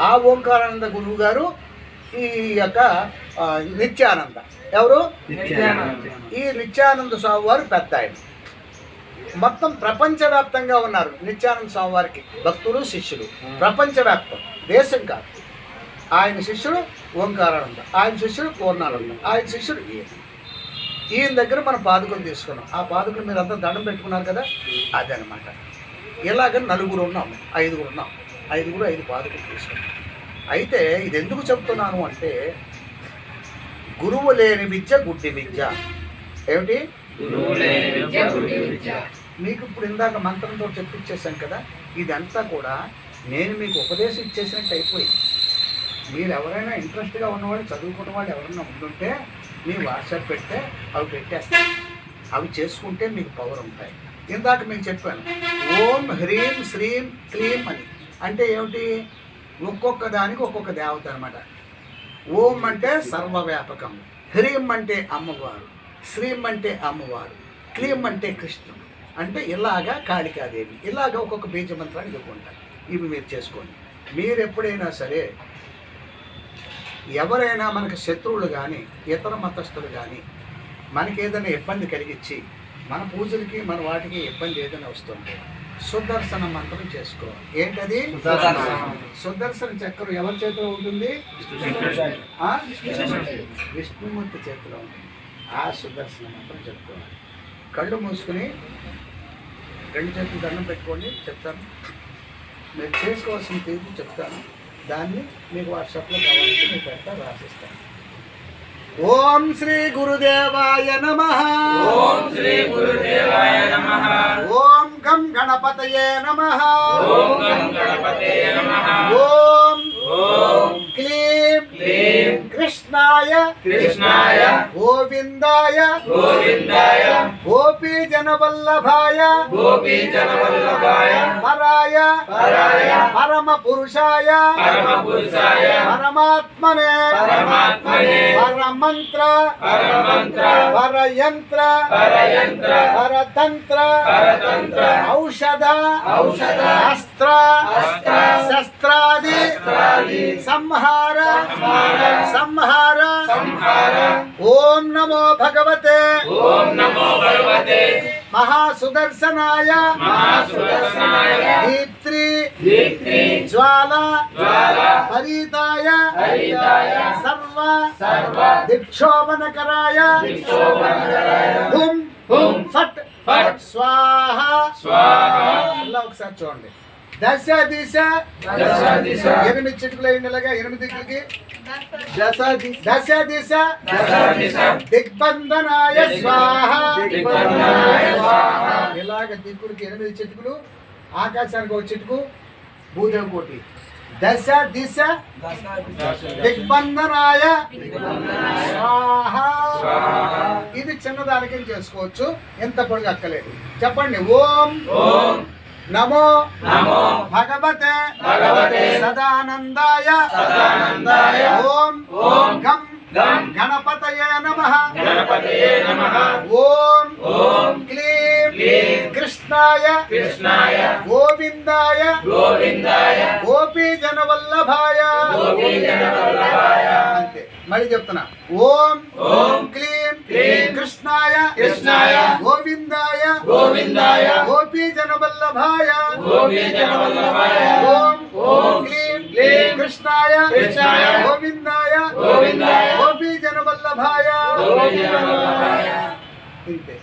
ఆ ఓంకారానంద గురువు గారు ఈ యొక్క నిత్యానంద. ఎవరు? ఈ నిత్యానంద స్వామి వారు పెద్ద ఆయన. మొత్తం ప్రపంచవ్యాప్తంగా ఉన్నారు నిత్యానంద స్వామి వారికి భక్తులు శిష్యులు. ప్రపంచవ్యాప్తం, దేశం కాదు. ఆయన శిష్యుడు ఓంకారానంద, ఆయన శిష్యుడు పూర్ణానంద, ఆయన శిష్యుడు ఈయన దగ్గర మనం పాదుకలు తీసుకున్నాం. ఆ పాదుకలు మీరు అంతా దండం పెట్టుకున్నారు కదా, అదనమాట. ఇలాగ నలుగురు ఉన్నాం, ఐదుగురు ఉన్నాం, ఐదుగురు 5 పాదుకలు తీసుకున్నాం. అయితే ఇది ఎందుకు చెప్తున్నాను అంటే, గురువు లేని విద్య గుడ్డి విద్య. ఏమిటి? మీకు ఇప్పుడు ఇందాక మంత్రంతో చెప్పించేశాను కదా, ఇదంతా కూడా నేను మీకు ఉపదేశం ఇచ్చేసినట్టు అయిపోయింది. మీరు ఎవరైనా ఇంట్రెస్ట్గా ఉన్నవాళ్ళు, చదువుకున్న వాళ్ళు ఎవరైనా ఉంటుంటే మీ వాట్సాప్ పెడితే అవి పెట్టేస్తాయి. అవి చేసుకుంటే మీకు పవర్ ఉంటాయి. ఇందాక మీకు చెప్పాను, ఓం హ్రీం శ్రీం క్లీం అని అంటే ఏమిటి? ఒక్కొక్క దానికి ఒక్కొక్క దేవత అనమాట. ఓం అంటే సర్వవ్యాపకం, హ్రీం అంటే అమ్మవారు, శ్రీం అంటే అమ్మవారు, క్లీం అంటే కృష్ణుడు, అంటే ఇలాగా కాళికాదేవి. ఇలాగా ఒక్కొక్క బీజ మంత్రాన్ని చెప్పుకుంటారు. ఇవి మీరు చేసుకోండి. మీరు ఎప్పుడైనా సరే ఎవరైనా మనకు శత్రువులు కానీ ఇతర మతస్థులు కానీ మనకి ఏదైనా ఇబ్బంది కలిగించి మన పూజలకి మన వాటికి ఇబ్బంది ఏదైనా వస్తుంటే సుదర్శన మంత్రం చేసుకో. ఏంటది? సుదర్శన చక్రం ఎవరి చేతిలో ఉంటుంది? విష్ణుమూర్తి చేతిలో ఉంటుంది. ఆ సుదర్శన మంత్రం చెప్పుకోవాలి. కళ్ళు మూసుకుని 2 చేతులు దండం పెట్టుకోండి. చెప్తాను, మీరు చేసుకోవాల్సిన తీర్పు చెప్తాను. దాన్ని మీకు వాట్సాప్లో కావాలంటే మీకు పెడతా, రాసిస్తాను. ఓం శ్రీ గురుదేవాయ నమః. ఓం శ్రీ గురుదేవాయ నమః. ఓం గం గణపతయే నమః. ఓం గం గణపతయే నమః. ఓం ఓం క్లీం క్లీం కృష్ణాయ కృష్ణాయ గోవిందాయ గోవిందాయ గోపీ జనవల్లభాయ గోపీ జనవల్లభాయ పరాయ పరాయ పరమ పురుషాయ పరమ పురుషాయ పరమాత్మనే పరమాత్మనే పరమంత్ర పరమంత్ర పరయంత్ర పరయంత్ర పరతంత్ర పరతంత్ర ఔషధ ఔషధ అస్త్ర అస్త్ర శస్త్రాది శస్త్రాది సంహార సంహార సంహార. ఓం నమో భగవతే ఓం నమో భగవతే మహాసుదర్శనాయ మహాసుదర్శనాయ దీప్త్రి దీప్తి జ్వాల జ్వాల హరితాయ హరితాయ సర్వ సర్వ దిక్షోభనకరాయ దిక్షోభనకరాయ హుం హుం ఫట్ ఫట్ స్వాహ స్వాహ. ఇలా ఒకసారి చూడండి. దశ దిశ దశ దిశ 8 చిటుకులు అయినలాగా 8 దిక్కులకి దశ దిశ దశ దిశ దిగ్బంధనాయ స్వాహ. దిగ్బంధనాయ స్వాహ. ఇలాగ దిక్కులకి 8 చిటుకులు, ఆకాశానికి ఒక చిటుకు, భూదేవి కోటి. దశ దిశ దిగ్బంధనాయ స్వాహ. ఇది చిన్నదానికి చేసుకోవచ్చు, ఎంత పొడిగా అక్కలేదు. చెప్పండి. ఓం ఓం నమో నమో భగవతే భగవతే సదానందాయ సదానందాయ ఓం ఓం గం గం గణపతయే నమః. గణపతయే నమః. ఓం ఓం క్లీం క్లీం కృష్ణాయ కృష్ణాయ గోవిందాయ గోవిందాయ గోపీ జనవల్లభాయ. గోపీ జనవల్లభాయ. అంతే. మళ్ళీ చెప్తున్నా. ఓం ఓం క్లీం క్లీం కృష్ణాయ కృష్ణాయ గోవిందాయ గోవిందాయ గోపీ జనవల్లభాయ. గోపీ జనవల్లభాయ. ఓం ఓం క్లీం క్లీం కృష్ణాయ కృష్ణాయ గోవిందాయ గోవిందాయ గోపీ జనవల్లభాయ. గోపీ జనవల్లభాయ. ఇంతే.